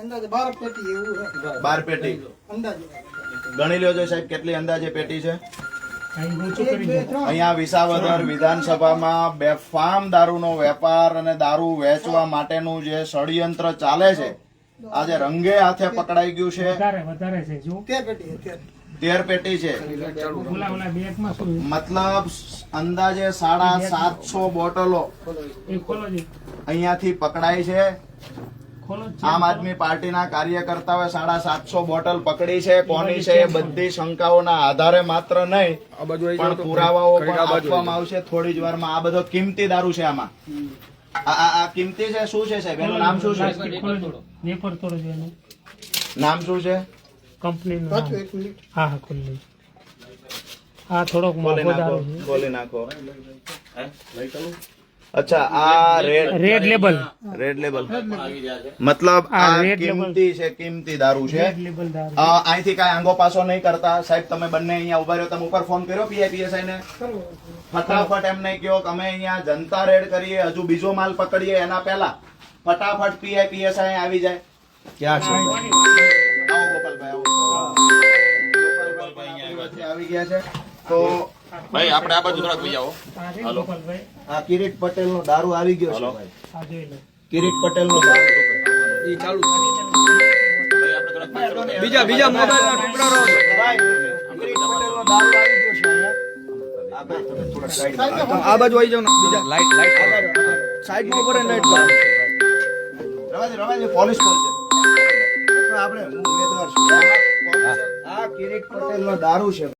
અંદાજે 12 પેટી એવું છે. 12 પેટી અંદાજે ગણી લ્યો છો સાહેબ, કેટલી અંદાજે પેટી છે? 1, 2, 3 અહીંયા વિસાવદર વિધાનસભામાં બેફામ દારૂનો વેપાર અને દારૂ વેચવા માટેનું જે ષડયંત્ર ચાલે છે, આજે રંગે હાથે પકડાઈ ગયું છે. વધારે છે જો 13 પેટી છે. 13 પેટી છે. ઓલા બેગમાં શું મતલબ અંદાજે 750 બોટલો એ ખોલો જી, અહીંયાથી પકડાઈ છે. ખોલો જ છે. આમ આદમી પાર્ટીના કાર્યકર્તાઓએ 750 બોટલ પકડી છે. કોની છે એ બધી શંકાઓના આધારે માત્ર નહીં પણ પુરાવાઓ પણ આપવામાં આવશે થોડી જ વારમાં. આ બધો કિંમતી દારૂ છે. આમાં આ કિંમતી છે. શું છે સાહેબ, એનું નામ શું છે? પ્લાસ્ટિક ખોલો જી, વેપર તોડો જી એનું. નામ શું છે? કંપનીનું પાછું નામ. 1 મિનિટ. હા હા ખોલી. આ થોડોક ખોલી મોંઘો નાખો, દારૂ છે. ખોલી નાખો. અચ્છા, આ રેડ લેબલ. રેડ લેબલ મતલબ આ આ રેડ લેબલ. કિંમતી છે, કિંમતી દારૂ છે. રેડ લેબલ દારૂ. અહીંથી કાંઈ આંગો પાછો નહીં કરતા સાહેબ. તમે બંને અહીંયા ઉભા રહ્યો, તમે ઉપર ફોન કર્યો PIPSI ને? ફટાફટ એમ નહીં કહો કે અમે અહીંયા જનતા રેડ કરીએ, હજુ બીજો માલ પકડીએ એના પહેલા ફટાફટ PIPSI આવી જાય. ક્યાં છે? આવો ગોપાલભાઈ, આવો. ગોપાલભાઈ આવી ગયા છે. તો ભાઈ આપણે આ બાજુ થોડાક લઈ આવો. આ રે ગોપાલભાઈ, આ કિરીટ પટેલ નો દારૂ આવી ગયો છે ભાઈ. આ જોઈ લો. કિરીટ પટેલ નો દારૂ બીજા મોબાઈલ ના ટુકડા ભાઈ, કિરીટ પટેલ નો દારૂ આવી ગયો છે અહીંયા. આ ભાઈ તમે થોડા સાઈડ આ બાજુ આવી જાવ ને. બીજા લાઈટ સાઈડ માં ઉપર લાઈટ કરો. રવાજી પોલીસ કોલ છે. આપણે હું ઉમેદવાર છું. આ કિરીટ પટેલ નો દારૂ છે.